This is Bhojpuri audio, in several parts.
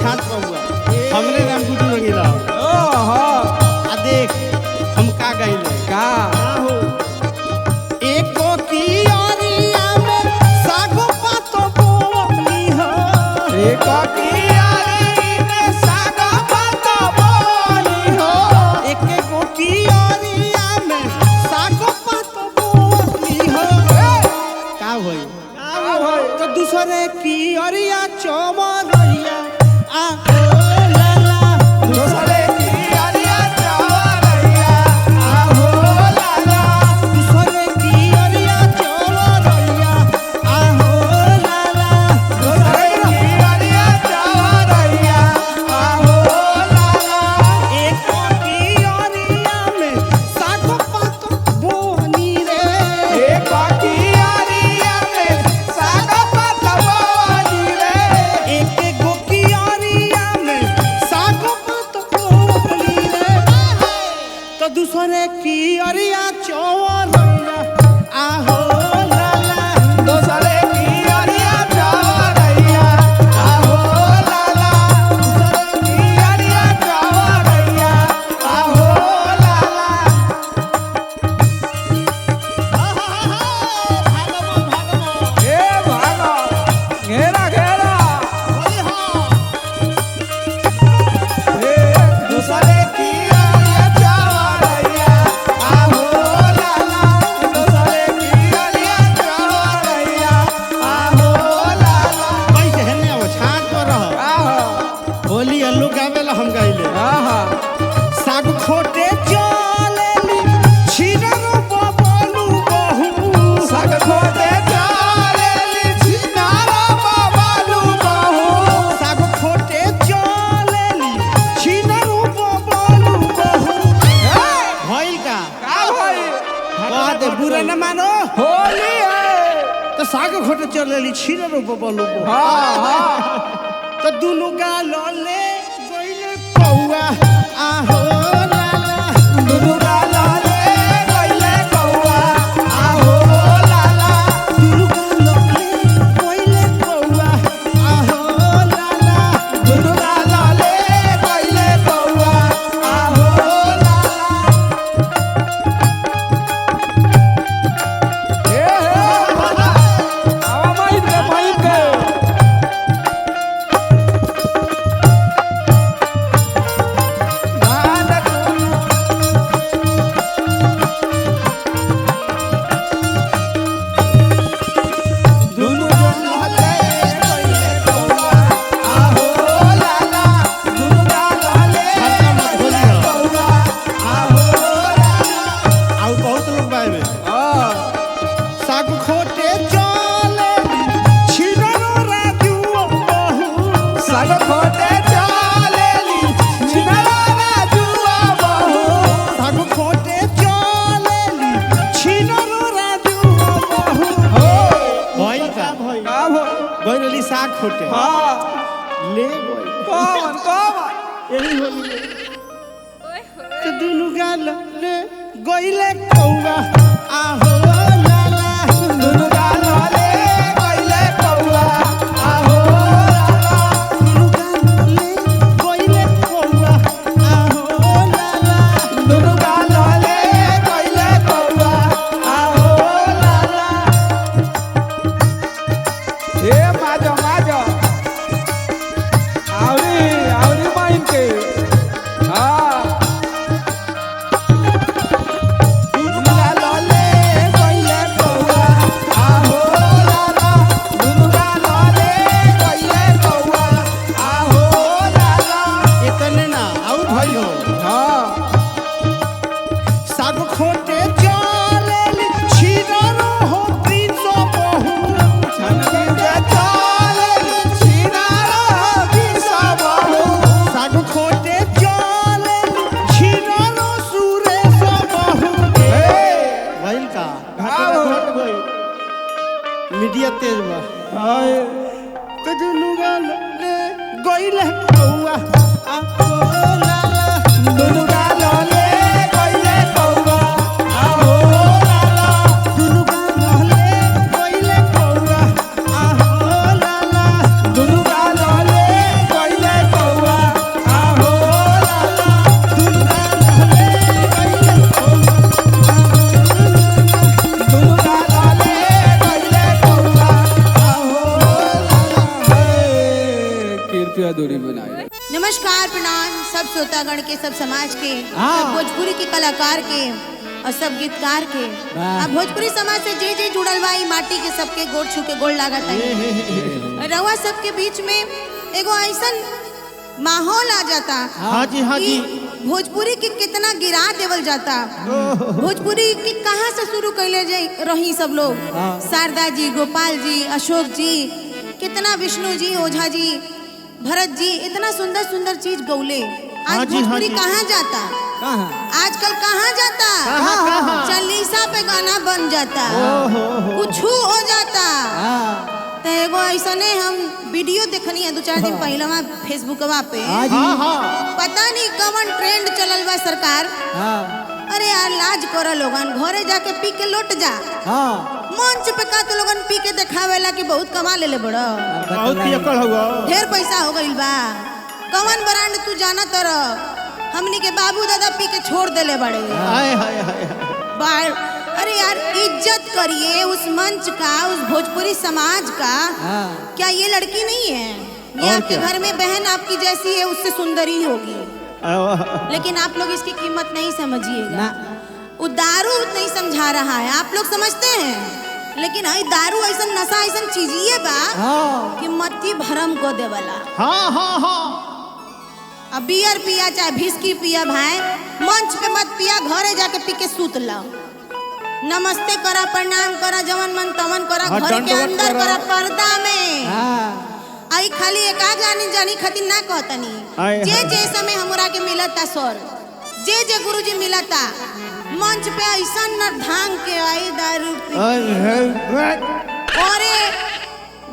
छात पहुआ हमरे नाम गुड्डू रंगीला आ देख हम का गइले का हो एको कियारिया में सागो पातो बोवनी हो एक कियारी में सागा पातो बोली हो एके को कियारिया में सागो पातो बोवनी हो का होई तो दूसरे कियारिया चमरैया आ लाला दूसरे कियारिया चवरैया आहो लाला दूसरे कियारिया चमरैया आ लाला दूसरे कियारिया चवरैया आहो लाला एक कियारिया में सागो पातो बोवनी रे एक कियारिया में सागा पातो बोली रे एक गो कियारिया में सागो पातो बोवनी रे तो दूसरे कियारिया चमरैया आ लाला दूसरे कियारिया चवरैया आहो लाला दूसरे कियारिया चवरैया आहो लाला ए भागा घेरा घेरा ए दूसरे कियारिया चवरैया आहो लाला दूसरे कियारिया चवरैया आहो लाला कैसे हेने अब छात पर रह आहा होली हल्लू गावेला हम गाइले आहा साग खोटे चलेली छिररो बबलू बहू सग खोटे चालेली छिनारा बाबालू बहू साग खोटे चलेली छिररो बबलू बहू भइल का का भाई कह दे बुरा न मानो होली है तो साग खोटे चलेली छिररो बबलू बहू हाँ हाँ तो दुनु गाल ले गइले कौआ आहो लाला दुर्गा लाले गइले कौआ आहो लाला दुनु गाल ले गइले कौआ आहो लाला दुर्गा लाले गइले कौआ आहो लाला ए आवा माइक के दुनु लाले गइले कौआ आहो लाला दुर्गा लाले गइले कौआ आहो लाला आउ बहुत लोग बाए में साग खोटे चलेली छिररो राजू बहू सग खोटे चालेली छिनरा राजुआ बहू साग खोटे चलेली छिररो राजू बहू हो भइल का का भो गइली साग खोटे हाँ ले गइल कौन यही होली तो दुनु गाल ले गइले कौआ आहो लाला दुर्गा लाले गइले कौआ आहो लाला दुनु गाल ले गइले कौआ आहो लाला दुर्गा लाले गइले कौआ आहो लाला ए माजो माजो आवरी माइन के हाँ दुर्गा लाले गइले कौआ आहो लाला दुर्गा लाले गइले कौआ आहो लाला इतने ना आउ भइल हो हाँ साग खोटे चलेली छिररो हो प्रिंस बहू छनकी के चालेली छिनारा बिसा बहू साग खोटे चलेली छिररो सुरेश बहू भइल का घट गइल मीडिया तेज बा हाय तो दुनु गाल ले गइले कौआ आहो लाला दुर्गा लाले गइले कौआ आहो लाला दुनु गाल ले गइले कौआ आहो लाला दुर्गा लाले गइले श्रोतागण के, सब समाज के, हाँ। सब भोजपुरी के कलाकार के और सब गीतकार के। वाह। अब भोजपुरी समाज से जे जुड़ल बा ई माटी के सबके गोड़ छू के गोड़ लागत है। रउआ सबके बीच में एगो ऐसन माहौल आ जाता हाँ जी हाँ जी। कि भोजपुरी के कितना गिरा देवल जाता। भोजपुरी की कहाँ से शुरू कैले रही सब लोग, शारदा जी, गोपाल जी, अशोक जी, कितना विष्णु जी, ओझा जी, भरत जी, इतना सुंदर सुंदर चीज गौले। हाँ आज जी, हाँ भोजपुरी जी। कहाँ जाता, कहाँ आजकल कहाँ जाता, कहाँ? चालीसा पे गाना बन जाता, कुछ हो जाता। तो एगो ऐसने हम वीडियो देखनी है 2-4 दिन पहले वहाँ फेसबुकवा पे। हाँ जी हाँ हाँ। पता नहीं कौन ट्रेंड चलल बा सरकार। हाँ अरे यार लाज करो लोगन, घरे जाके पी के लौट जा। हाँ मंच पे का तो लोगन पी के देखावेला कि बहुत कमा लेले बड़ो, बहुत पियक्कड़ हुआ। ढेर पैसा हो गइल बा। कौन ब्रांड तू जाना तर, हमनी के बाबू दादा पी के छोड़ देले बड़े। हाय हाय हाय। बाहर अरे यार इज्जत करिए उस मंच का, उस भोजपुरी समाज का। हाँ क्या ये लड़की नहीं है, ये और आपके क्या? घर में बहन आपकी जैसी है, उससे सुंदर ही होगी। लेकिन आप लोग इसकी कीमत नहीं समझिएगा। ना वो दारू नहीं समझा रहा है, आप लोग समझते हैं, लेकिन आई दारू ऐसा नशा ऐसा चीज ये बा हाँ कि मत्ती भरम को देवला। हाँ हाँ हाँ। अब बियर पिया चाहे विस्की पिया भाई, मंच पे मत पिया, घरे जाके पी के सूत लो। नमस्ते करा, प्रणाम करा, जवन मन तवन करा, हाँ, घर के दंडवत अंदर करा। करा, पर्दा में। हाँ आई खाली एका जानी खातिर ना कहतनी। आय, जे हाय। जे समय हमरा के मिलता सर, जे गुरुजी मिलता, मंच पे ऐसा न ढंग के आई दारू पी और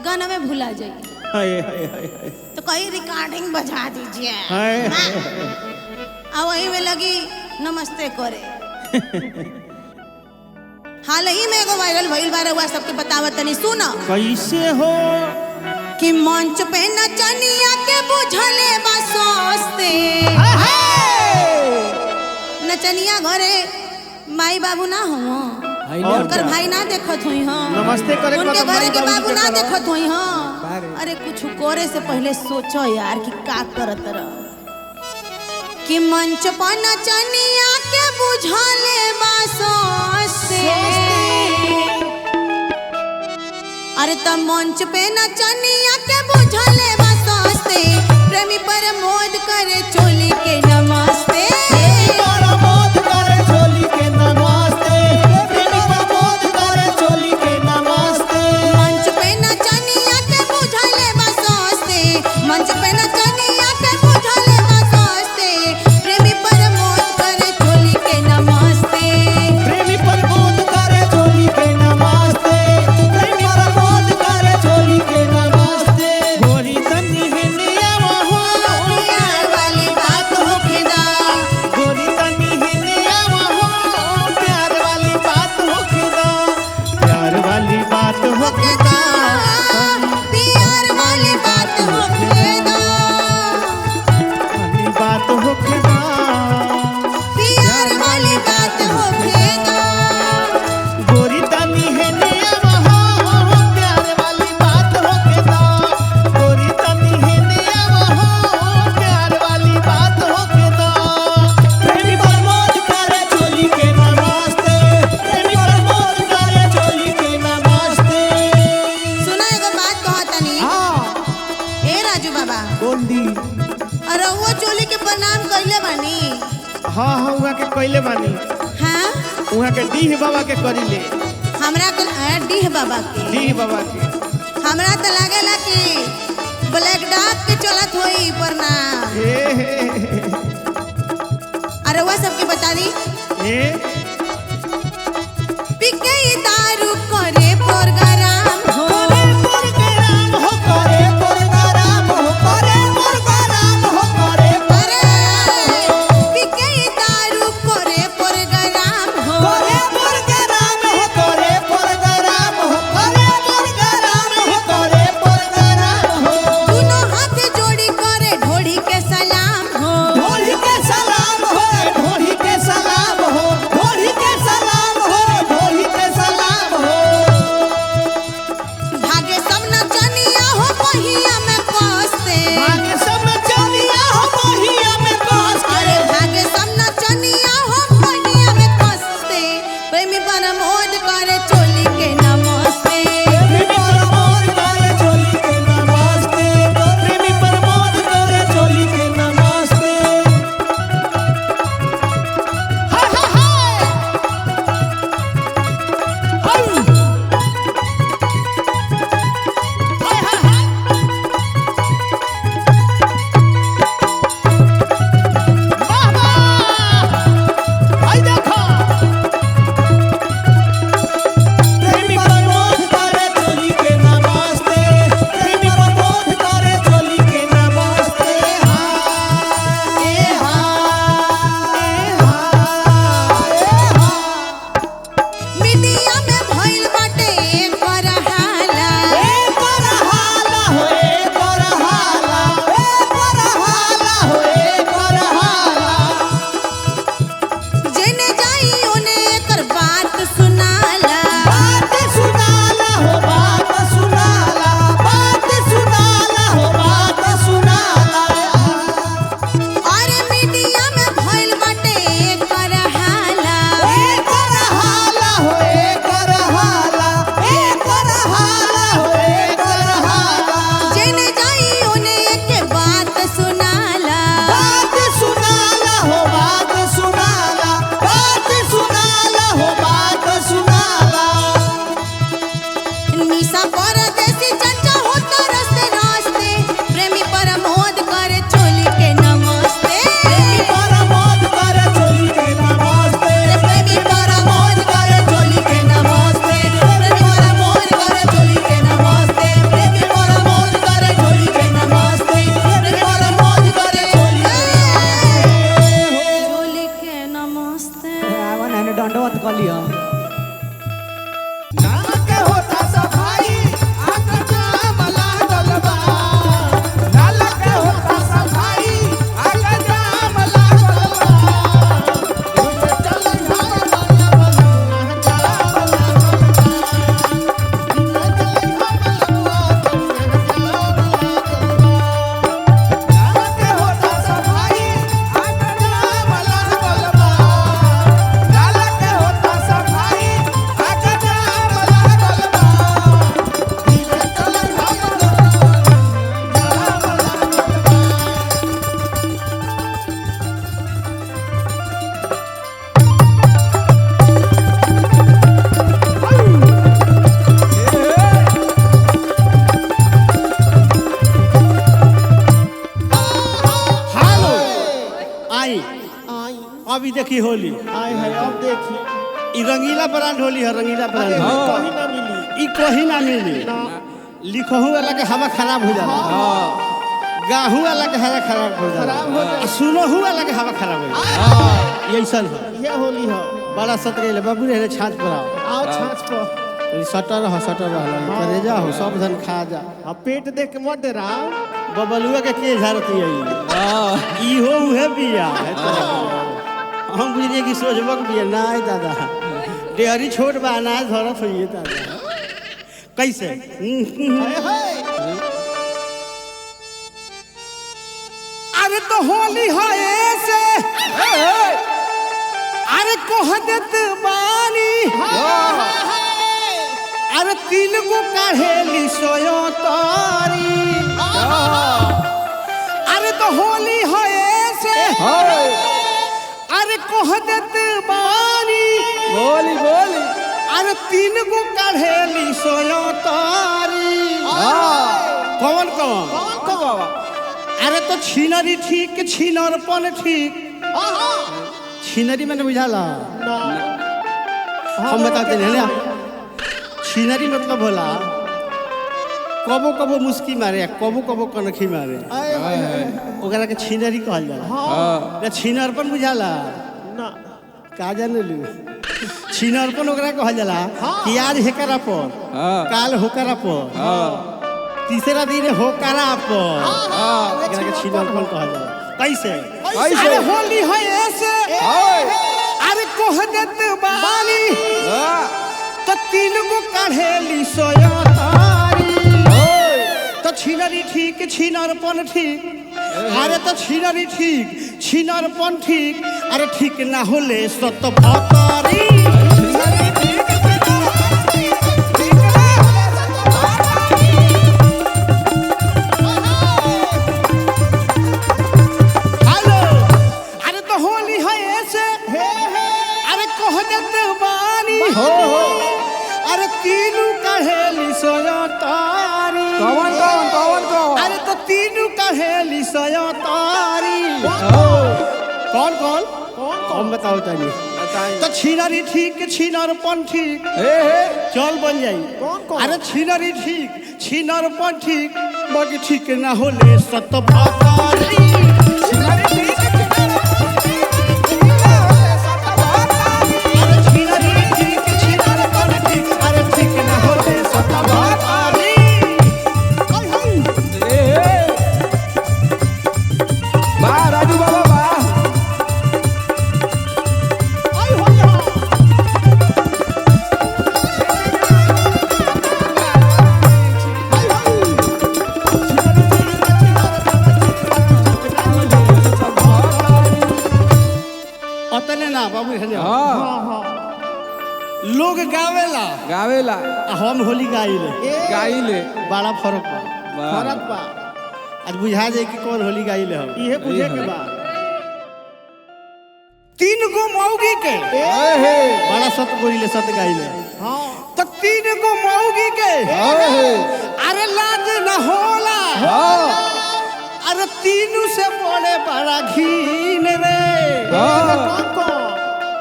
गाना में भुला जाइए। हाय हाय हाय। तो कहीं रिकॉर्डिंग बजा दीजिए। हाय। अब वही में लगी नमस्ते करे। हाल ही में एगो वायरल भइल बा, रउआ सबके बतावत तनी सुन। कैसे हो कि मंच पे नचनिया के बुझले बा सोचते। नचनिया घरे माई बाबू ना हो, और उनकर क्या? भाई ना देखत हुई हाँ, नमस्ते करे के उनके बाद घरे माई के बाबूजी बाबू के ना करो। देखत हुई हाँ। बारे। अरे कुछ करे से पहले सोचो यार कि का करत रह। कि मंच पर नचनिया के बुझले बा सोचते। अरे त मंच पे नचनिया के बुझले बा सोचते, प्रेमी पर मोद करे चोली के नमस्ते। मंच पे नचनिया के बुझले बा सोचते, मंच पे नचनिया के बुझले बा सोचते, प्रेमी पर मोद करे चोली के नमस्ते। प्रेमी पर मोद करे चोली के नमस्ते, प्रेमी पर मोद करे चोली के नमस्ते। गोरी तनी हिनिया हो, प्यार वाली बात होके ना, गोरी तनी हिनिया हो, प्यार वाली बात होके दो, प्यार वाली बात होके होके ना, प्यार वाली बात होके ना, वाली बात होके दो। प्यार वाली बात होके ना। गोरी तनी हिनिया हो, प्यार वाली बात होके दो, गोरी तनी हिनिया हो, प्यार वाली बात होके दो। प्रेमी पर मोद करे चोली के नमस्ते, प्रेमी पर मोद करे चोली के नमस्ते। सुना एगो बात कहतनी, हाँ ए राजू बाबा, बोल दी। अरे वो चोली के प्रणाम कइले बानी। हाँ हाँ उहाँ के कइले बानी, हाँ उहाँ के डीह बाबा के करिले, हमरा के डीह बाबा के, डीह बाबा के। हमरा तो लागेला कि ब्लैक डॉग के चलत होई प्रणाम। हे हे अरे वो सबके बता दी, हे पिके ई दारू करे प्रोग्राम हो। प्रोग्राम हो करे प्रोग्राम हो करे प्रोग्राम हो करे अरे पिके ई दारू करे प्रोग्राम हो। करे प्रोग्राम हो करे प्रोग्राम हो करे प्रोग्राम हो करे प्रोग्राम हो। दोनों हाथ जोड़ी करे ढोड़ी के सलाम हो। ढोली के सलाम हो ढोली के सलाम हो ढोली के सलाम हो ढोली के सलाम हो। पहले दंडवत कर लिया। नाला के होता सफाई आका जाम लागल बा नाला के होता सफाई आका जाम लागल बा उसे चले हम जाम नाला के होता सफाई आका जाम लागल बा नाला के होता सफाई आका जाम लागल बा उसे चले हम हेलो आई आई अभी देखी होली आए है अब देखी ई रंगीला ब्रांड होली है रंगीला ब्रांड कहीं ना मिली ई कहीं ना मिली लिखहू वाला के हवा खराब हो जाला गाहू वाला के हवा खराब हो जाला खराब हो जाला। सुनहू वाला के हवा खराब हो जाला ये ऐसा है ये होली हो बड़ा सत गइले बाबू रे छाछ पर आओ छाछ पर सटर रहला करेजा हो सब धन खा जा अब पेट देख के मत डरा बबलुआ के झारती है इहो उहे बिया है हम बुझिए कि सोचबक बिया ना दादा डेहरी छोट बा अनाज धरत होइए दादा कैसे अरे तो होली है ऐसे अरे कोह देत बानी अरे तीन गो काढ़ेली सोयो तारी अरे तो होली है ऐसे अरे कोह देत बानी बोली बोली। अरे तीन गो काढ़ेली सोयो तारी कौन कौन अरे तो छीनरी ठीक छीनरपन ठीक छीनरी मैंने बुझाला हम बताते हैं ना छीनरी मतलब होला कबो कबो मुस्की मारे कबो कबो कनखी मारे ओकरा के छीनरी कहल जाला छीनरपन बुझाला ना का जाने लू छीनरपन ओकरा कहल जाला कि आज हेकरा पर काल होकरा पर तीसरा दिन होकरा पर एकरा के छीनरपन कहल जाला कैसे अरे होली है ऐसे अरे कोह देत बानी तो तीन गो काढ़ेली सोया तारी तो छीनरी ठीक छीनरपन ठीक अरे तो छीनरी ठीक छीनरपन ठीक अरे ठीक ना होले सत भतारी हेलो अरे तो होली है ऐसे अरे कोह देत बानी अरे तीनू कहेली सोया तारी कौन कौन कौन कौन। अरे तो तीनू कहेली सोया तारी कौन कौन हम बताओ तनी तो छीनरी ठीक छीनरपन ठीक चल बन जाई कौन? अरे छीनरी ठीक छीनरपन ठीक बाकी ठीक ना होले सत भतारी अरे छीनरी ठीक छीनरपन ठीक अरे ठीक ना होले सत भतारी वाह राजू बाबा वाह। अतने ना बाबू हेले हाँ लोग गावेला गावेला आ हम होली गाइले गाइले। बड़ा फर्क बा फरक बा आज बुझा जाए कि कौन होली गाइले हम इहे बुझे के बा तीन गो मौगी के बड़ा सत बोलिले सत गाइले हाँ तो तीन को मौगी के अरे लाज न होला अरे तीनों से बड़े बड़ा घीन रे कौन कौन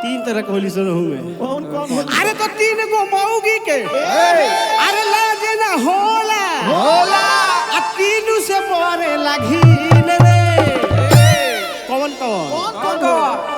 तीन तरह के होली सुनो हुए कौन कौन होली? अरे तो तीन को मौगी के अरे लाज न होला अब तीनों से बड़े घीन रे कौन कौन कौन कौन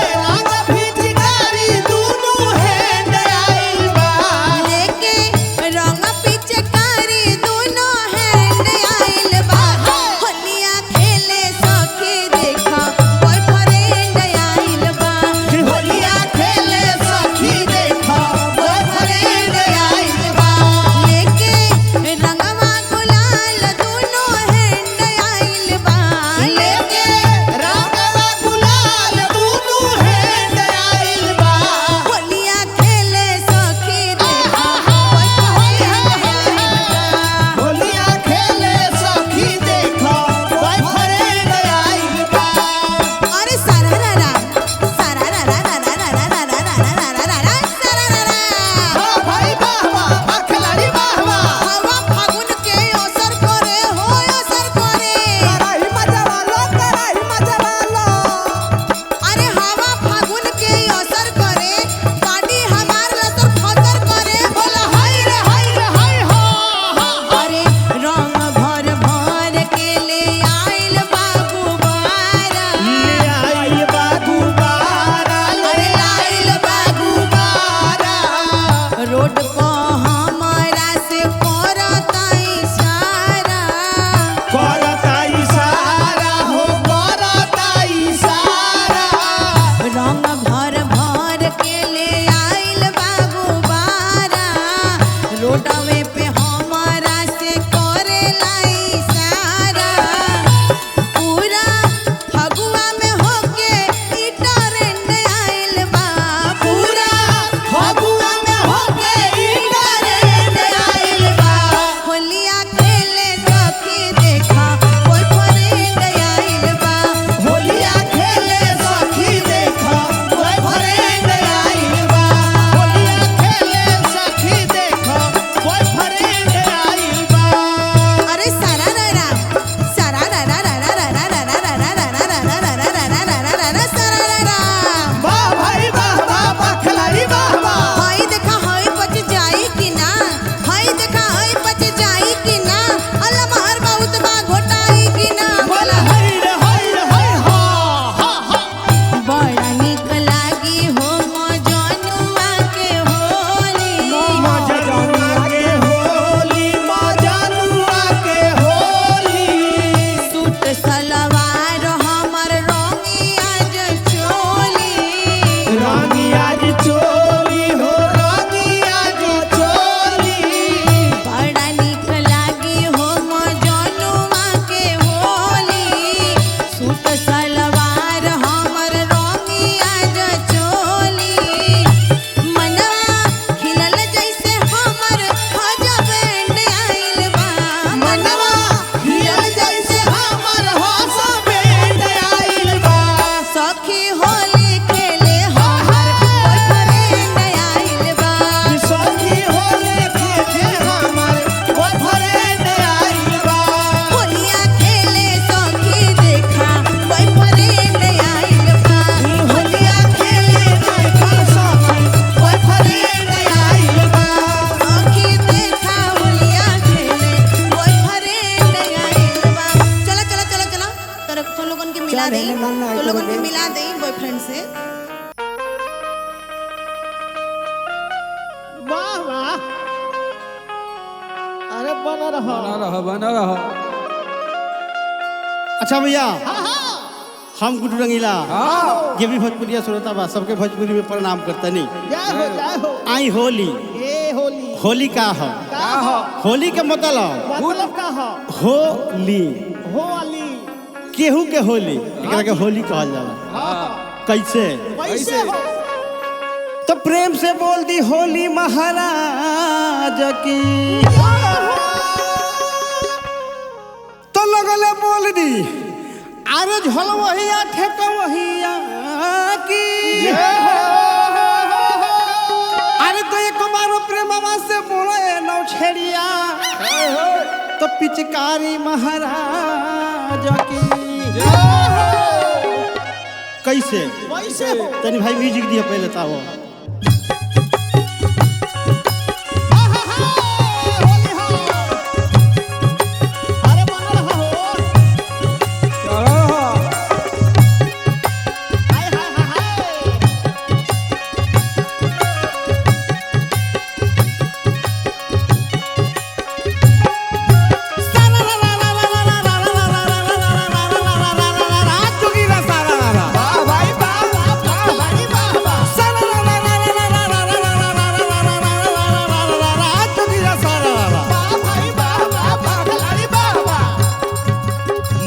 तो लोगन के मिला दे बॉयफ्रेंड से। वाह वाह, अरे बना रहा। बना रहा। अच्छा भैया, हम गुड्डू रंगीला ये भी भोजपुरिया श्रोता बा, सबके भोजपुरी में प्रणाम करता नहीं। जय हो। आई होली, ये होली होली का हो? होली के मतलब का हो? होली, होली केहू के होली, एकरा के होली कहल जाला। कैसे? कैसे हो? तो प्रेम से बोल दी होली महाराज की, तो लगले बोल दी अरे झलवहिया ठेकवहिया की। अरे तो एक बार प्रेमवा से बोले नौछेड़िया, तो पिचकारी महाराज की। कैसे? कैसे हो? तनी भाई म्यूजिक दिया पहले ताओ। होली हो। अरे बना रहा हो। हाय हाय हाय हाय।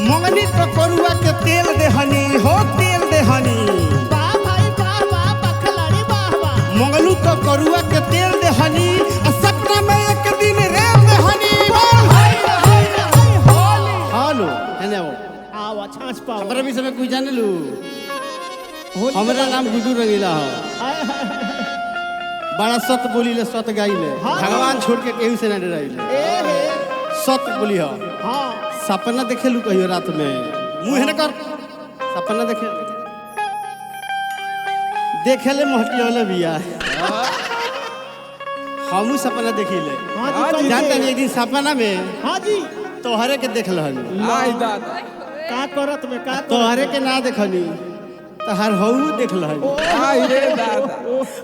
मंगनी तो करुआ के तेल देहनी हो, तेल देहनी। मंगलू तो करुआ के तेल देहनी, सपना में एक दिन रेल देहनी। हेलो हेने वो आवा छाछ पाओ। हमरा भी समय कुछ जाने लू। हमरा नाम गुड्डू रंगीला हो। बड़ा सत बोली ले, सत गाई ले, भगवान छोड़ के केहू से ना डराइले। सत बोली हो। हाँ सपना देखे लू कहियो रात में, मुंह है ना कर। सपना देखे देखे ले महटी वाले बिया। हमू सपना देखी ले। हाँ जी, जानते नहीं एक दिन सपना में हाँ जी। तोहरे के देख लहनी, का करत में का तोहरे के ना देखनी, तोहर हऊ देख लहनी।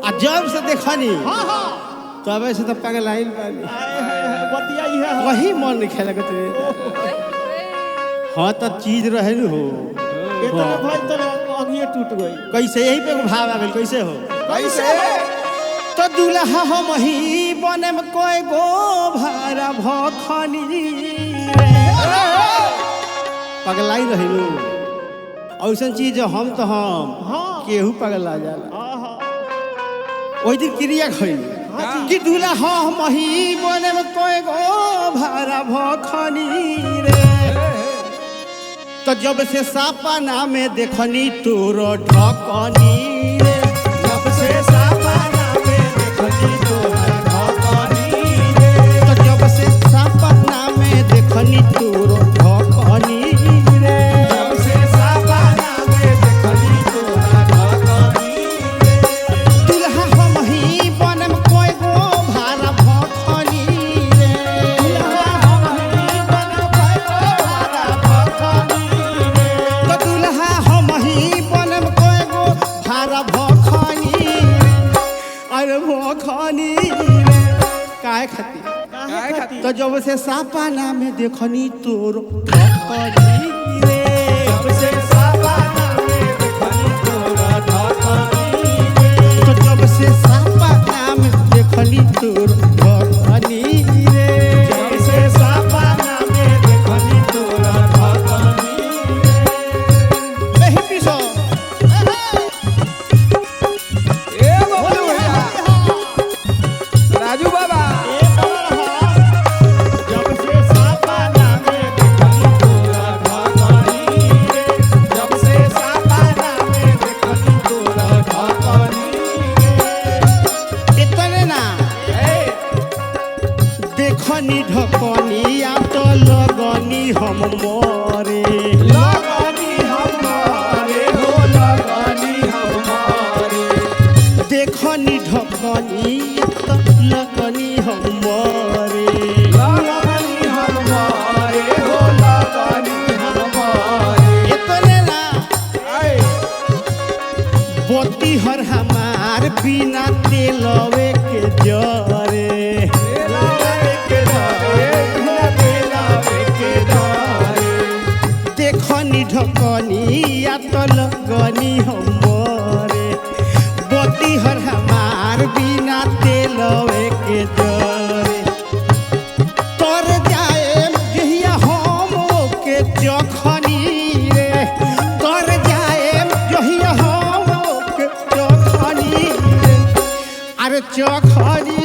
आ जब से देखनी हाँ हाँ तबे से तो पागल आइल बानी। बतिया ही है। वही मन नहीं खेला के। हाँ तो चीज रहे न हो। इतना भाई तो अगिए टूट गई। कैसे? यही पे भाव आ गइल। कैसे हो? कैसे? तो दुल्हा हम ही बने में कोई गो भारा भखनी रे। पगलाई रहिलू ऐसन चीज हम तो हम हाँ। केहू पगला जाला। आहा। ओई दिन क्रिया खइल कि दूल्हा हम ही बने में कोई गो भारा भखनी रे। तो जब से सपना में देखनी तोरो ढकनी रे, जब से सपना में देखनी तोरो ढकनी रे, तो जब से सपना में देखनी तोरो ढकनी रे, जब से सपना में देखनी तोरो ढकनी रे। दुल्हा हम ही बनम कोई गो भारा भखनी रे, दुल्हा हम ही बनम कोई गो भारा भखनी रे। तो दुल्हा हम ही बनम कोई गो भारा भखनी रे। अरे भखनी रे काहे खातिर? तो जब से सपना में देखनी तोरो ढकनी रे, जब से सपना में देखनी तोरो ढकनी रे, तो जब से सपना में देखनी तोरो ढकनी रे, जब से सपना में देखनी तोरो ढकनी रे। एही पीछो राजू बाबा जब से सपना में देखनी तोरा ढकनी रे, जब से सपना में देखनी तोरा ढकनी रे। इतने ना देखनी ढकनी आ तो लगनी हम मोरे, लगनी हमारे हो, लगनी हमारे। देखनी ढकनी तो लगनी हम मोरे। लगनी हमारे हो, लगनी हमारे। इतने ना बोती हर हमार बिना तेलवे के जरे देखनी ढकनी या तो लगनी हमरे बोती हर हमार बिना तेलवे के जरे तर जाए जहिया हम के जखनी रे तर जाए जहिया हम के जखनी रे अरे जखनी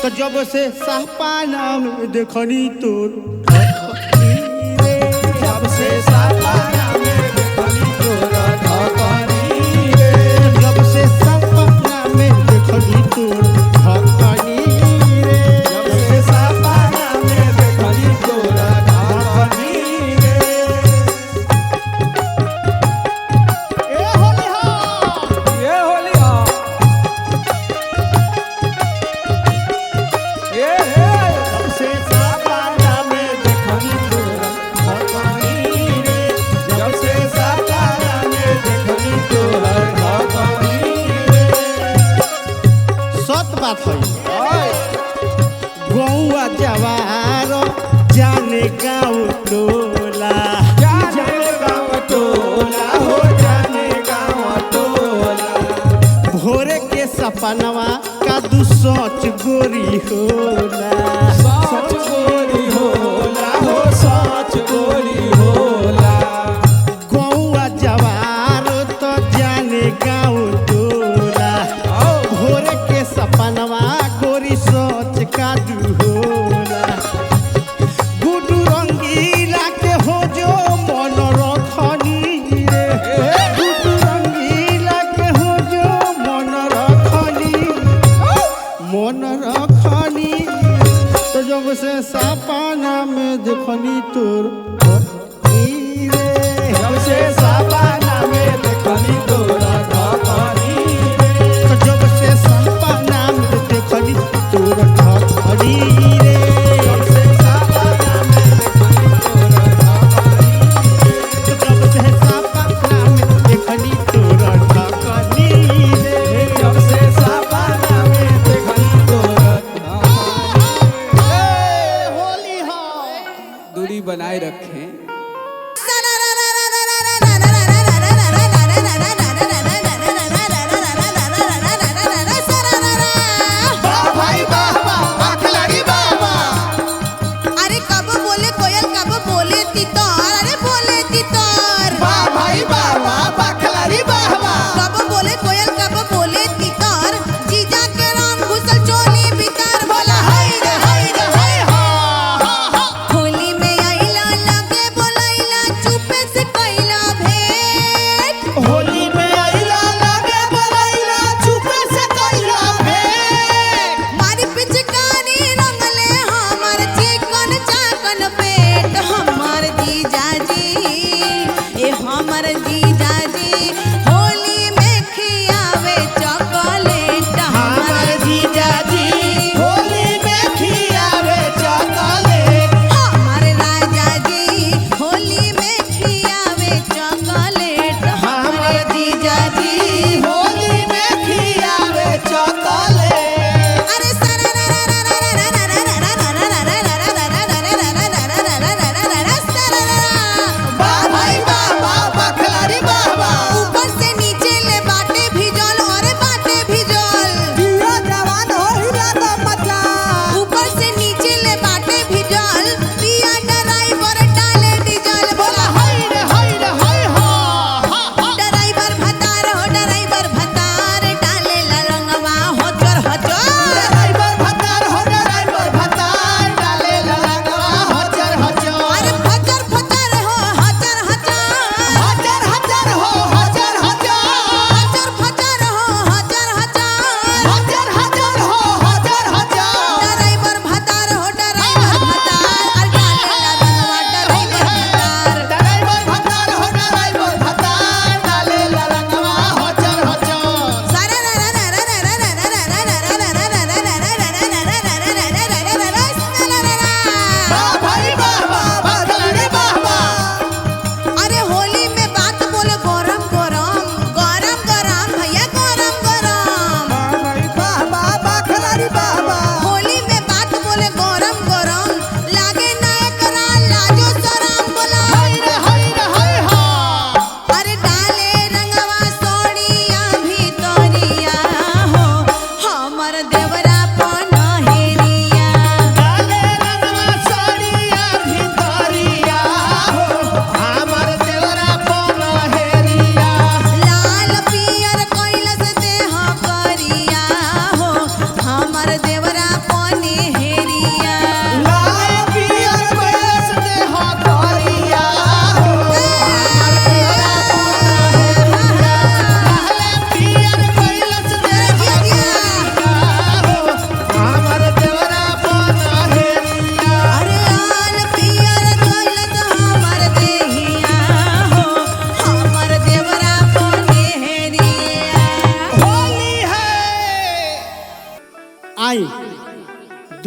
तो जब से सपना में देखनी तोर जब से सपना में देखनी तोर ढकनी रे जब से सपना में देखनी तोर ढकनी रे जब से सपना में देखनी तोर ढकनी रे ए होली हो जब से सपना में देखनी तोर ढकनी रे जब से सपना में देखनी तोर ढकनी रे सत बात है गौआ जवार जाने गाँव टोला जाने गाँव टोला हो जाने गाँव टोला भोरे के सपनवा का दू सोच गोरी होला सोच गोरी होला हो सोच गोरी होला गौआ जवार तो जाने गाँव टोला भोरे के सपनवा गोरी सोच का दू होला गुडू रंगीला के हो जो मन रखनी रे गुडू रंगीला के हो जो मन रखनी तो जब से सपना में देखनी तोर ढकनी रे जब से सपना में देखनी तोर ढकनी रे तो जब से सपना में देखनी तोर ढकनी रे जब से सपना में देखनी तोर ढकनी तो जब से सपना में देखनी तोर ढकनी रे जब से सपना में देखनी तोर होली हो दूरी बनाए रखें। रा रा रा रा रा रा रा रा रा रा रा रा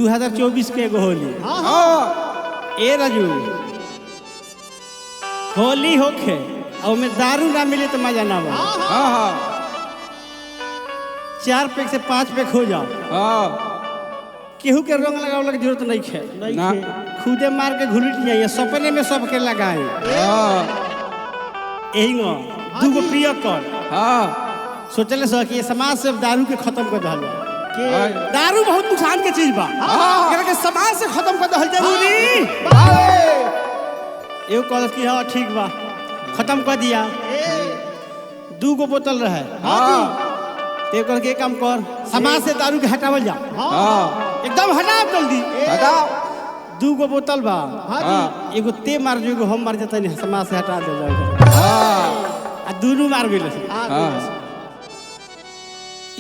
2024 के एगो होली। हाँ ए राजू, होली होखे और में दारू ना मिले तो मजा ना बा। हाँ 4 पैक से 5 पैक हो जाओ, केहू के रंग लगावे की जरूरत नहीं है ना। खुदे मार के घुलट जाइए, सपने में सबके लगाए। यही दूगो प्रिय कर सोचले सो कि ये समाज से दारू के खत्म कर दहल जाए। दारू बहुत नुकसान के चीज बा, एकरा के समाज से खत्म कर दहल जरूरी। एगो कहल कि हाँ ठीक बा, खत्म कर दिया। 2 बोतल रहे, ते कर के काम कर, समाज से दारू के हटावल जा। एकदम हटाओ जल्दी। 2 बोतल बा, एगो ते मार जो, एगो हम मार जाता नहीं, समाज से हटा दे जाए। दोनों मार गए।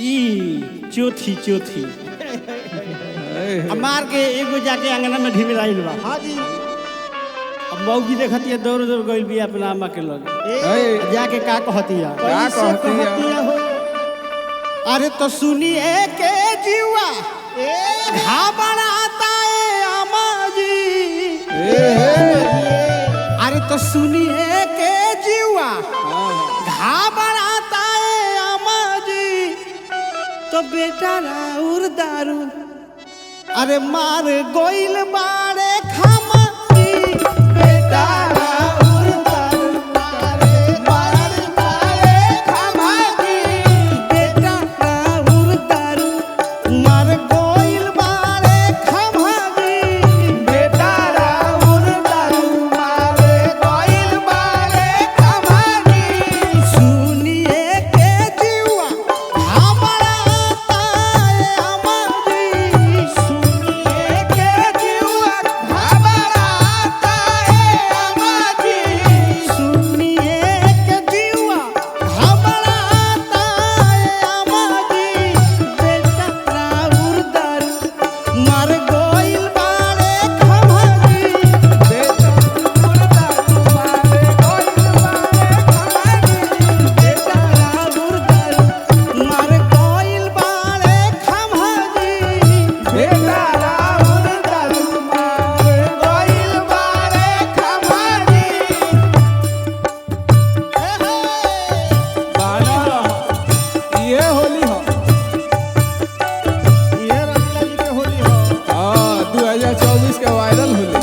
ई चौथी मार के एगो जाके अंगना में ढीमे लाइल बा। अब मौगी देखती है, दौड़ गइल भी अपना अम्मा के लगे, जाके का कहती है, अरे तो सुनिए के जीवा घबराता है अम्मा जी। अरे तो सुनिए के जीवा घबराता है अम्मा जी, तो बेटा राउर दारू अरे मार गोइल बारे खामा जी। बेटा राउर दारू मार बारे खामा जी। बेटा राउर दारू मार गोइल बारे खामा जी। बेटा राउर दारू मार गोइल बारे खामा जी। सुनिए के जीवा घबराता है अम्मा जी। सुनिए के जीवा घबराता है अम्मा जी। सुनिए के जीवा घबराता है अम्मा जी। बेटा राउर दारू मर गोइल बारे खमा जी। बेटा राउर दारू मर गोइल बारे खमा जी। बेटा राउर दारू मर गोइल बारे खमा जी। बेटा राउर दारू मर गोइल बारे खमा जी। ये होली हो, ये रंगीला जी के होली हो। 2024 के वायरल होली।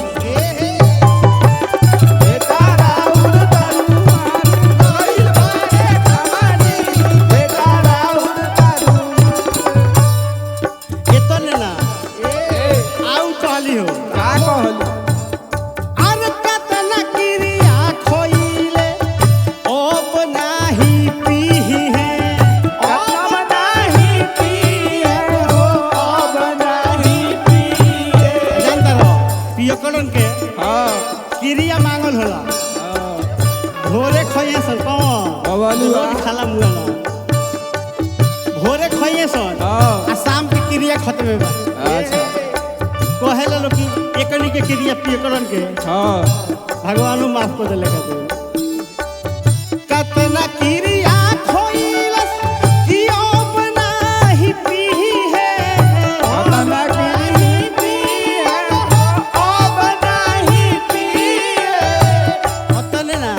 बेटा राउर दारू मार गोइल बारे खमा जी। बेटा राउर दारू एतने ना आउ कहली हो। का कहली? अरे कतना क्रिया खोइले अब नाही पीही है। अब नाही पीहे हो, अब नाही पीहे। जानता रहो पियकड़न के क्रिया मांगल होला, भोरे खइए सन बबलुआ। रोज खाला मुआला, भोरे खइए सन आ शाम के क्रिया खत्म बा। अच्छा कहेला लोग कि एकनी के क्रिया पियकड़न के भगवानो माफ कर देले कतना क्रिया खोइलस कि अब नाही पीही है। अब नाही पीहे हो, अब नाही पीहे। अतने ना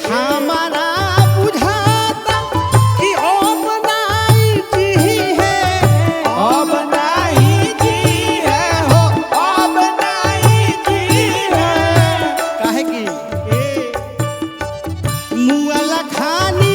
हमारा बुझाता कि अब नाही जी है। अब नाही जी है हो, अब नाही जी है। काहे कि मुआला खानी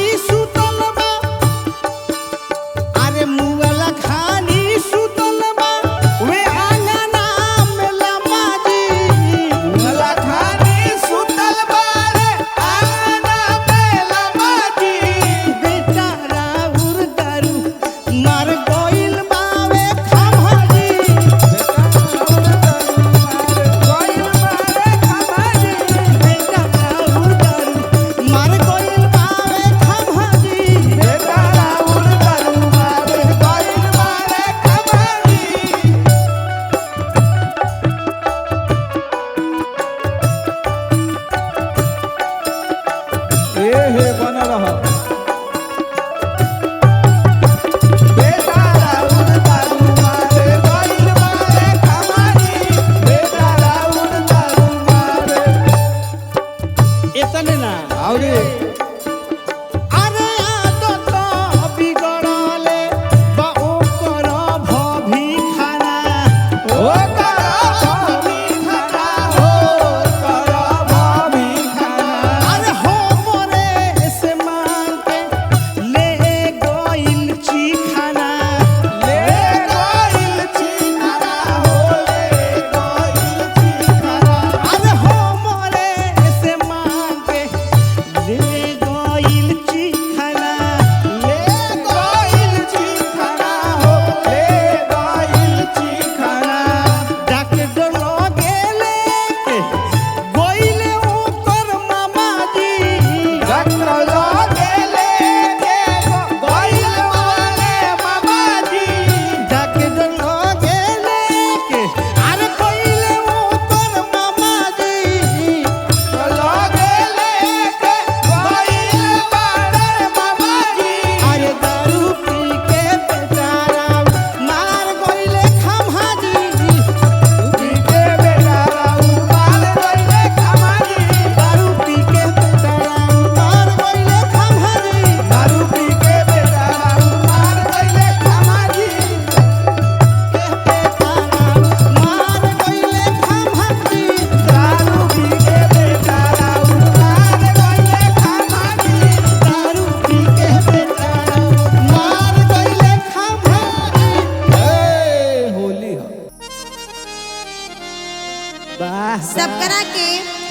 सबकरा के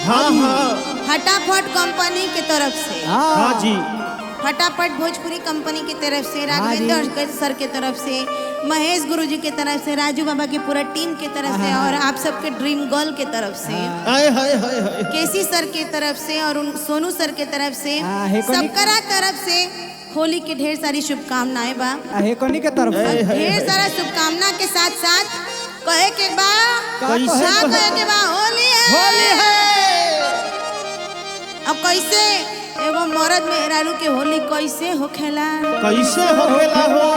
हाँ हाँ फटाफट कंपनी की तरफ से हाँ जी फटाफट भोजपुरी कंपनी की तरफ से राघवेंद्र सर की तरफ से महेश गुरुजी की तरफ से राजू बाबा की पूरा टीम की तरफ से और आप सबके ड्रीम गर्ल की तरफ से हाय हाय हाय हाय केसी सर की तरफ से और सोनू सर की तरफ से हे कोनी- सबकरा तरफ से होली की ढेर सारी शुभकामनाएं बा हे कोनी के तरफ से ढेर सारा शुभकामना के साथ साथ कहे के बा कैसे कहे के बा होली है होली है अब कैसे एगो मर्द मेहरारू के होली कैसे होखेला कैसे होखेला हो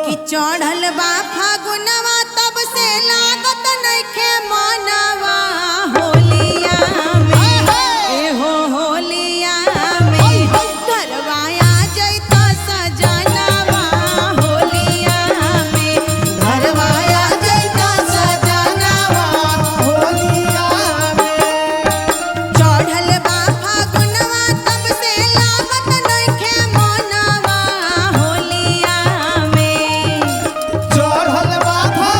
कि चढ़ल बा फागुनवा तब से लागत नइखे मनवा होलिया में ए हो होलिया में घरवाया जइता सजनवा होलिया में घरवाया जइता सजनवा होलिया में चढ़ल बा फागुनवा तब से लागत नइखे मनवा होलिया में चढ़ल बाधा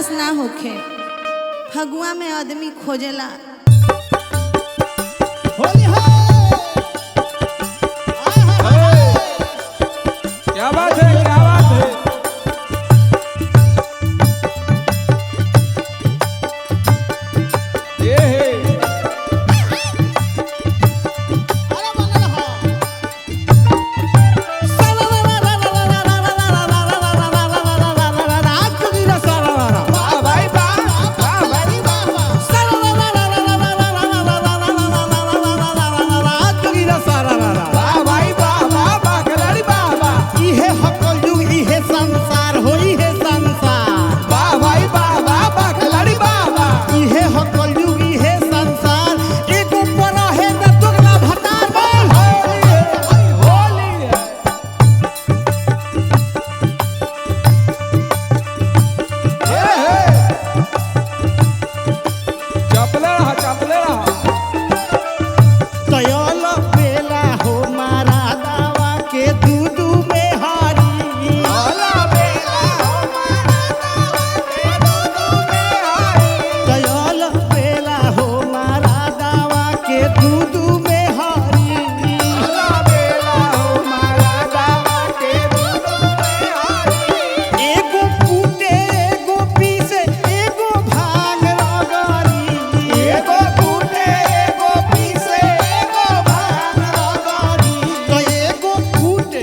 बर्दाश्त ना होखे फगुआ में आदमी खोजेला होली हो क्या बात है, क्या बात है। ये है अरे मंगल हो वाह भाई वाह, वाह भाई वाह, वाह। वाह भाई वाह, वाह वाह, खिलाड़ी वाह वाह। इहे हकल युग इहे संसार हो इहे संसार वाह भाई वाह, वाह वाह, खिलाड़ी वाह वाह। इहे हकल युग इहे संसार एगो पर है न दुगला भतार बोल होली है। ये है। चपले रहा, चपले रहा। तयल बेला हो मारा दावा के दूधू में हारी ओला बेला हो मारा दावा के दूधू में हारी। तयल बेला हो मारा दावा के दूधू में हारी ओला बेला हो मारा दावा के दूधू में हारी। एगो कूटे एगो पीसे एगो भांग रगरी एगो कूटे, एगो पीसे, एगो भांग रगड़ी। तो एगो कूटे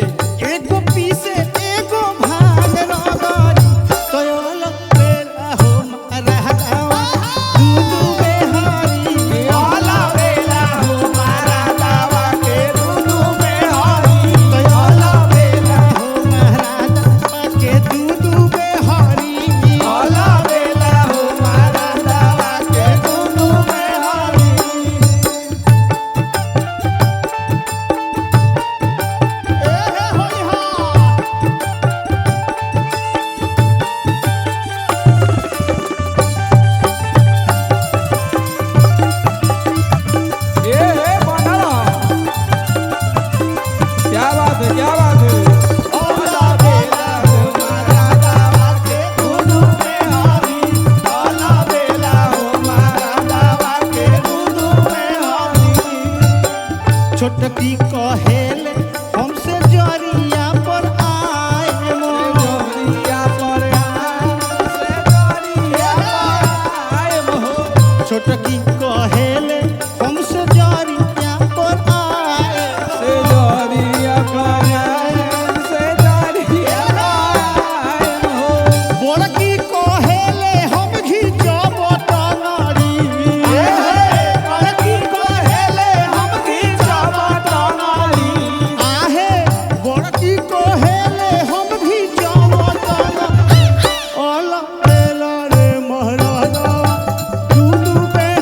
एगो पीसे एगो भांग रगरी तयल बेला हो मारा दावा दूधू में हारी ओला बेला हो मारा दावा के दूधू में हारी। तयल बेला हो मारा दावा के दूधू में हारी ओला बेला हो मारा दावा के दूधू में हारी। ए हे होली हो ये है बना रहा। क्या बात है, क्या बात है। ओला बेला हो मारा दावा के दूधू में हारी। ओला बेला हो मारा दावा के दूधू में हारी। छोटकी कहेले हमसे जरिया पर आए मोर जोरिया पर आए से जोरिया आए मोह। छोटकी कहेले हमसे जरिया पर आए से जोरिया पर आए से जोरिया आए मोह। बड़की कहेले हम घिचब टंगड़ी बड़की कहेले हम घिचब टंगड़ी। आहे बड़की कहेले हम घिचब टंगड़ी ओला बेला रे महराजा दूधू में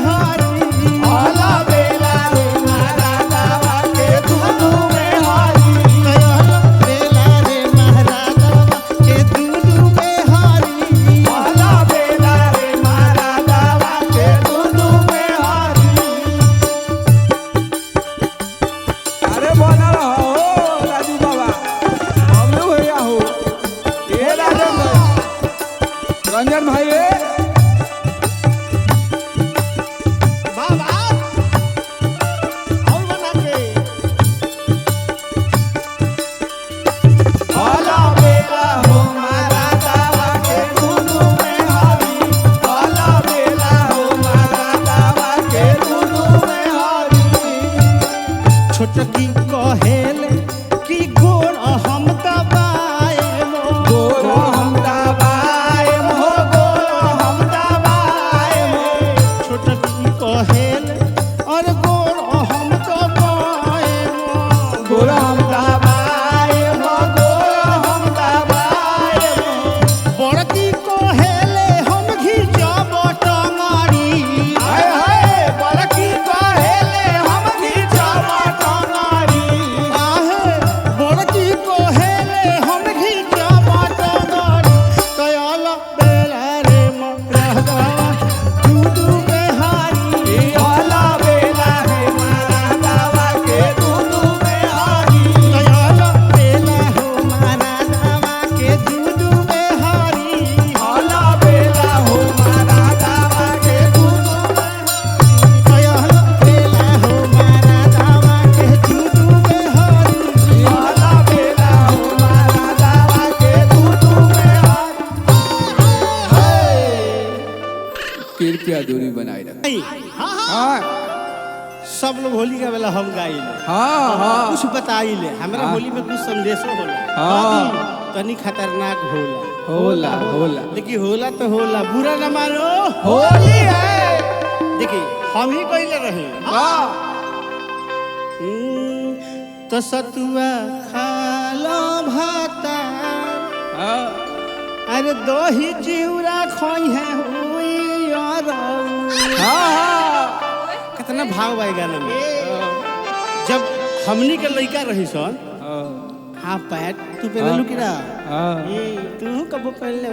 कृपया दूरी बनाए रख। नहीं, हाँ सब लोग होली का बेला हम गाइले हाँ हाँ कुछ बताइले हमरा होली में कुछ संदेशो होला हाँ तनी खतरनाक होला होला होला देखिए होला तो होला बुरा न मानो होली है। देखिए हम ही कइले रहे हाँ तो सतुआ खालो भाता हाँ अरे दही चिउरा खोई है हुई और हाँ कितना भाव है गाना में जब हमनी के लड़का रही सन हाँ पैट तू पहले लुकिरा तू कब पहले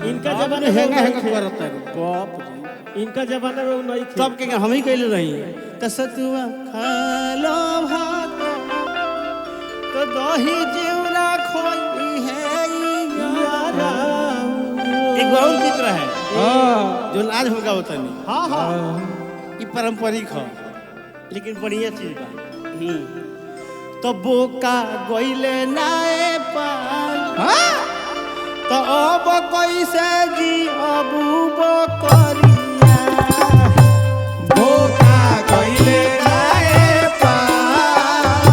इनका जमाना हैंगा में हैंगा करता है बाप रे इनका जमाना में नहीं थे। तब के हम ही कहले रही त सतुआ खालो भात तो दही चिउरा खोई है यारा एक बहुत गीत रहे जो आज होगा होता नहीं हाँ हाँ ये पारंपरिक है लेकिन बढ़िया चीज बा तो बोका गइले नाए पाल तो अब कैसे जी अबू बकरिया बोका गइले नाए पाल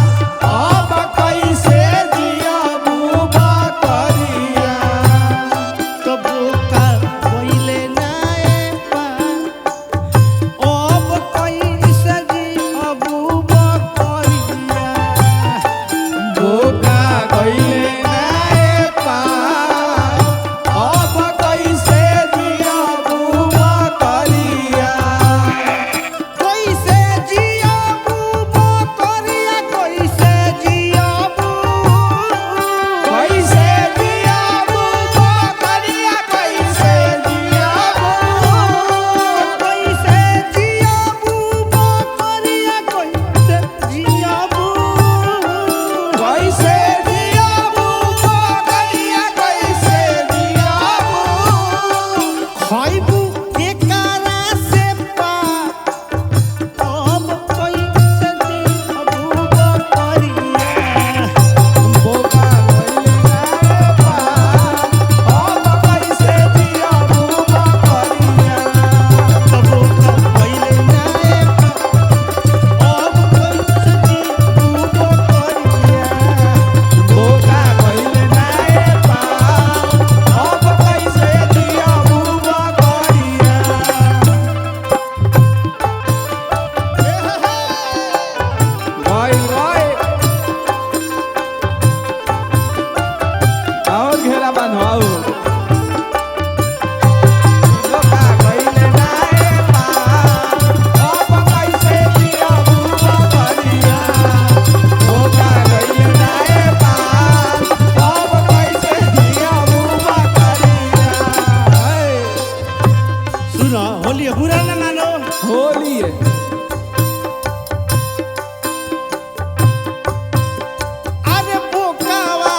अब कैसे जियबू बकरिया तो बोका गइले नाए पाल अब कैसे जी अबू बकरिया बोका गइले नाए पाल अब कैसे जियबू बकरिया कैसे जियाबू बकरिया कैसे जियाबू कैसे जियबू बकरिया कैसे जियबू कैसे जियाबू बकरिया कैसे जियाबू कैसे जियबू बकरिया कैसे जियबू खइबू एकरा से पा अब कैसे जियाबू बकरिया बोका गइले नाए पाल अब कैसे जियबू बकरिया तब कैले नाए अब कैसे जियाबू बकरिया बोका गइले नाए पाल अब कैसे जियबू बकरिया गइल गइल और घेरा बांधवाओ बोका गइले नाए पाल अब कैसे जियबू बकरिया बोका गइले नाए पाल अब कैसे जियबू बकरिया सुनो होली बुरा न मानो होली है अरे बोकावा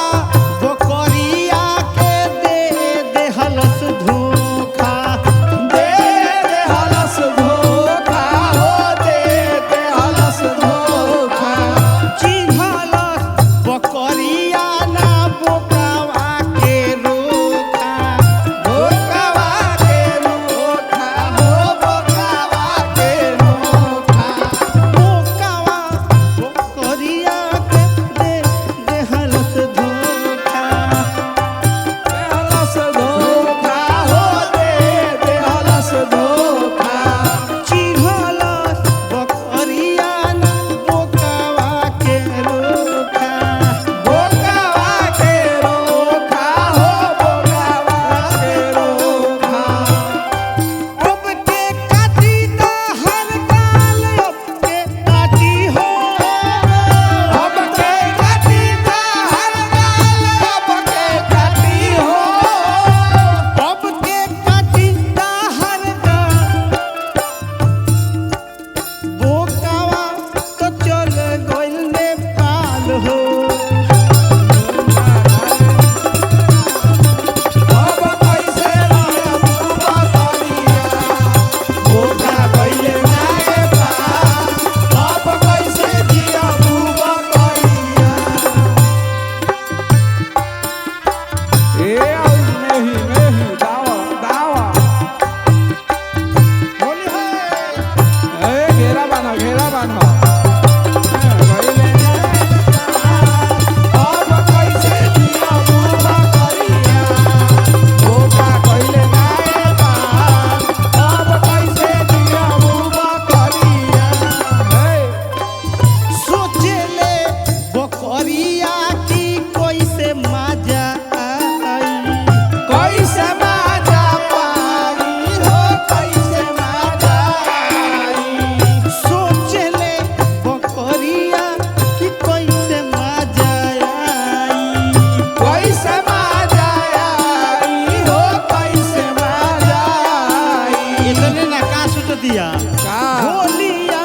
बकरिया के दे हलस धोखा दे दे हलस धोखा हो दे दे हलस धोखा चिन्हलस बकरिया ना बोकावा के रोका बोकावा के रोखा हो बोकावा के रोखा का सोच दिया का? होलिया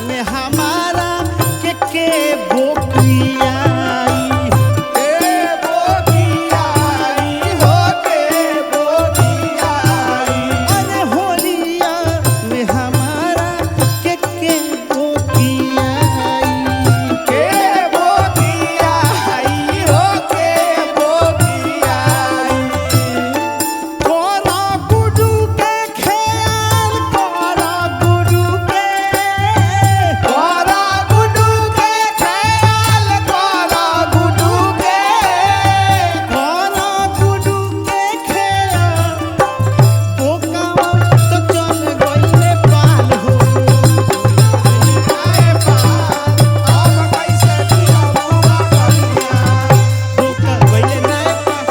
में हमारा के बोकिया अरे होलिया में हमारा के बोकिया कोरा गुडू के खेल कोरा गुडू के कोरा गुडू के खेल बोकावा तो चल गइले पाल हो बोका गइले नाय पाल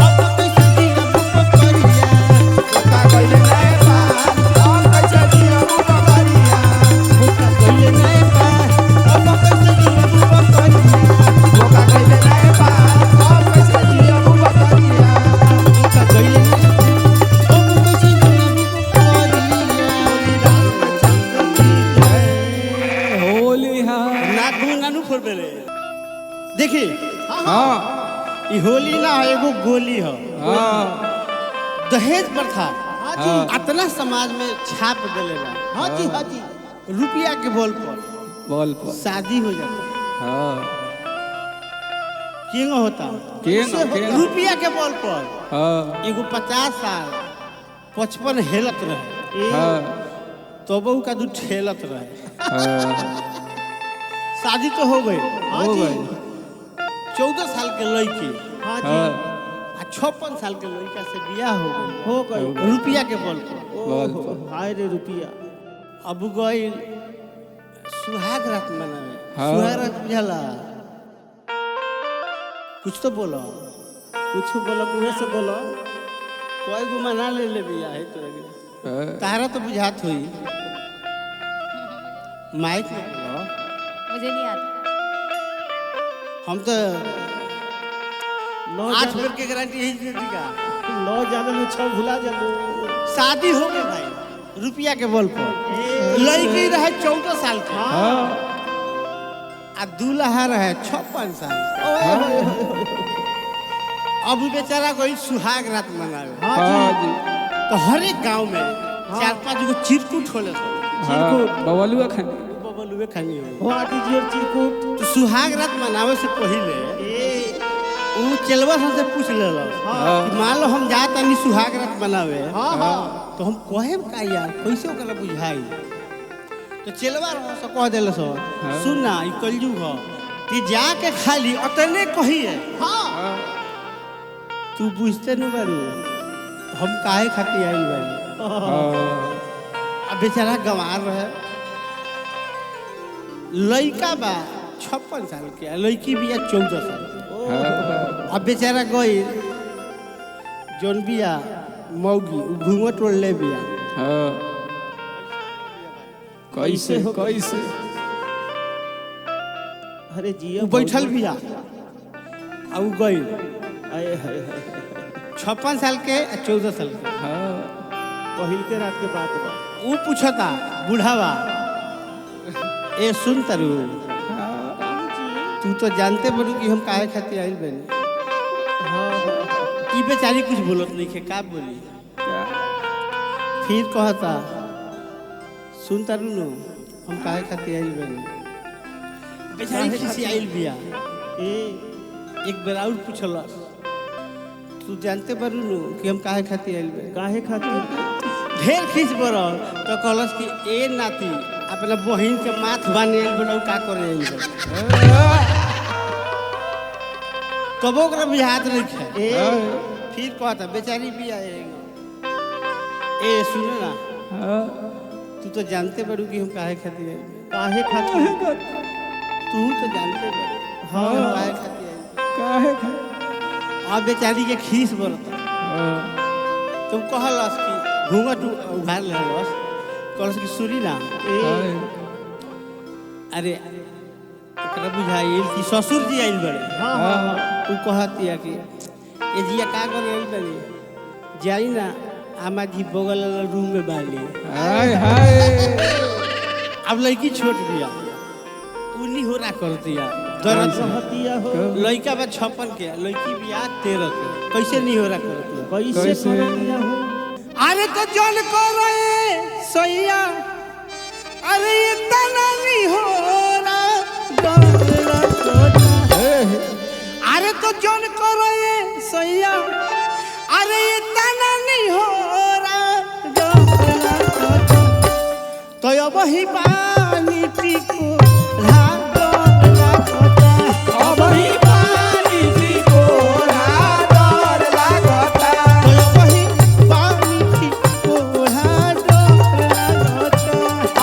अब कैसे दिया बुक करिया बोका गइले नाय पाल अब कैसे दिया बुक करिया बोका गइले नाय पाल अब कैसे दिया बुक करिया होली हाँ नाक मुंह नानू फोड़ बेले देखी हाँ ई होली ना है एगो गोली है हाँ दहेज प्रथा हाँ। अतना समाज में छाप देले बा हाँ जी हाँ जी रुपया के बल पर बोल पर शादी हो जाता हाँ किंग होता केन रुपया के बल पर हाँ एगो 50 साल 55 हेलत रहे हाँ तो बहू का दू ठेलत रहे हाँ शादी तो हो गई हो गई 14 साल के लड़की हाँ जी हाँ आ 56 साल के लड़का से बियाह हो गई रुपया के बल पर बोल पर हाय रे रुपया अब गई सुहाग रात मनावे हाँ। सुहाग रात बुझला कुछ तो बोलो कुछ बोला मुँह से बोला कोई गो मना ले बियाह है तोरा के हाँ तारा तो बुझात हुई माइक में बोलो मुझे नहीं आता हम तो नौ 8 बेर के गारंटी यही दे दी का नौ जाने में 6 भुला जानो शादी हो गई भाई रुपया के बल पर लड़की रहे 14 साल की हाँ आ दूल्हा रहे 56 साल अब उ बेचारा कोई सुहाग रात मनावे हाँ जी तो हर एक गांव में 4-5 गो चिरकुट होले हाँ बबलुआ खाने बबलुए खानी हो वहाँ दीजिए चिरकुट तो सुहाग रात मनावे से पहले उ चलवा से पूछ लेलो कि मान लो हम जात नहीं सुहाग रात मनावे तो हम कहे का यार कैसे ओकरा बुझाई तो चलवा रहो से कह देले सो सुन ना ई कलयुग हो कि जाके खाली अतने कहिए हाँ तू बुझते न बारू हम काहे खातिर आइल बानी हाँ अब बेचारा गंवार रहे लड़का बा 56 साल के आ लड़की भी 14 साल के हाँ अब बेचारा गई जोन बिया मौगी उ घूंघट ओढ़ ले बिया हाँ कैसे कैसे अरे जिया उ बैठल बिया आ उ गई आए हाय 56 साल के आ 14 साल के हाँ पहिल के रात के बात बा उ पूछता बुढ़ावा ए सुन तरु तू तो जानते बड़ू कि हम काहे खातिर आइल बानी ई बेचारी कुछ बोलत नहीं है का बोली फिर कहता सुन तारू नु हम काहे खातिर आइल बानी बेचारी किसी आइल बिया ए एक बेर और पूछलस तू जानते बड़ू नु कि हम काहे खातिर आइल बानी काहे खातिर ढेर खींच बड़ तो कहलस कि ए नाती अपना बहिन के माथ बांधे आइल बड़ू का करे आइल बा तब ओकरा बुझात नहीं है फिर कहता बेचारी भी आए ए सुनो ना तू तो जानते बड़ू कि हम काहे खातिर आइल बानी। काहे खातिर तू तो जानते बड़ू हाँ काहे खातिर आइल काहे बानी। अब बेचारी के खीस बरता तुम कहलस कि घूंघट उघार लेलस कहलस कि सुनी ना अरे ओकरा बुझाइल कि ससुर जी आइल बड़े हाँ हाँ तू कहतिया कि ए जिया का करे आइल बनी जाई ना आमा जी बगल वाला रूम में बाली हाय हाय अब लड़की छोट बिया उन्नी हो रहा कर दिया दर्द रहतिया हो लड़का बा 56 के लड़की बिया 13 के कैसे नहीं हो रहा करती कैसे? करतिया हो अरे तो जन को रहे सैया अरे इतना नहीं हो रहा अरे तो जन को रहे सैया अरे इतना नहीं हो रहा तो अब ही पानी टिको अब ही पानी टिको डर लागता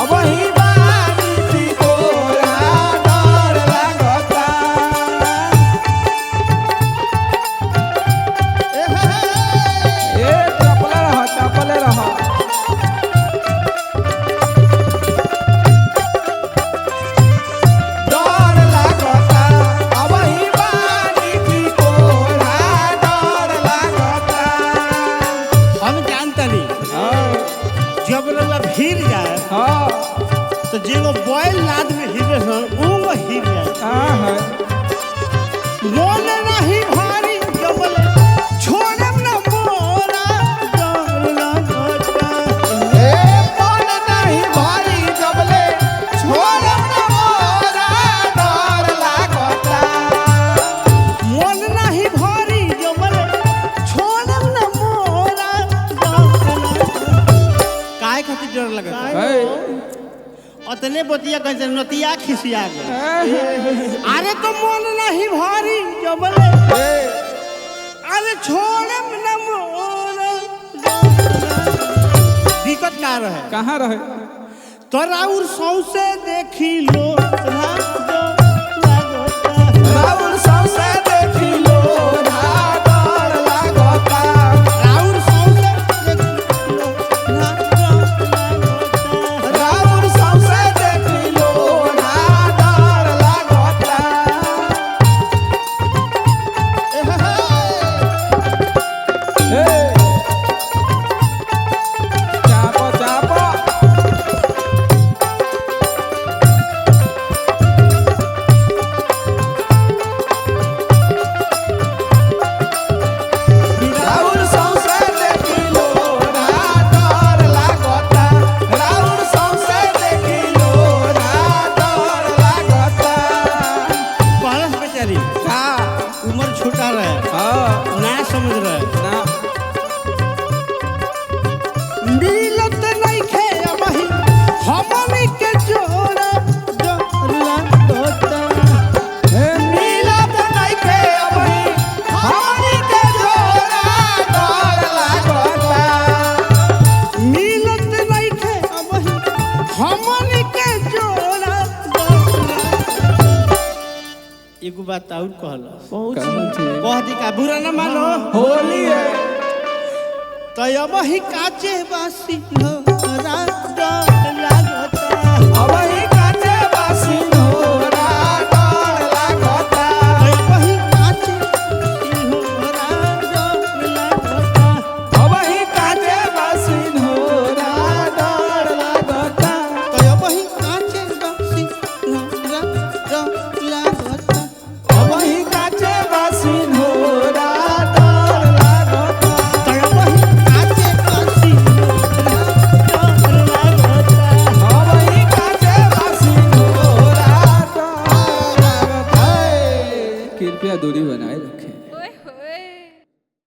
अब ही पानी टिको डर लागता ए चपले रह डर लागता अब ही पानी टिको डर लागता हम जानता नहीं जब लोग हिर जाए हां तो जेगो बॉयल नाद में हिरे सन वो हिर जाए मोन नहीं भारी जबल छोड़म न मोरा डर लागता ए मन नहीं भारी जबले छोड़म न मोरा डर लागता मोन नहीं भारी जबल छोड़म न मोरा डर लागता काहे खातिर डर लगता अतने बतिया कह नतिया खिसिया गए अरे तो मन नहीं भारी जबल अरे छोड़म न मोरा दिक्कत का रहे कहाँ रहे तोरा उर सौसे देखी लो राउर सबसे देखी लो डर लागता राउर सौसे देखी लो राउर सबसे देखी लो डर लागता ए चापा राउर सबसे देखी लो डर लागता राउर सबसे देखी लो डर लागता बरस बेचारी का उम्र छोटा रहे हां ना समझ रहे ना मिलत नहीं खे अबही हमनी के जोड़ा डर लागता हे मिलत नइखे अबही हमनी के जोड़ा डर लागता मिलत नहीं खे अबही हमनी के जोड़ा एगो बात और कहला कह दी का बुरा न मानो होली है तो अब ही काचे बासी नोरा डर लागता अबही काचे बासी नोरा डर लागता अब ही काचे नोरा डर लागता अबही काचे बासी नोरा डर लागता तो अब ही काचे बासी नोरा डर लागता अबही काचे बासी नोरा डर लागता तो अब ही काचे बासी नोरा डर लागता अबही काचे बासी नोरा डर लागता कृपया दूरी बनाए रखें।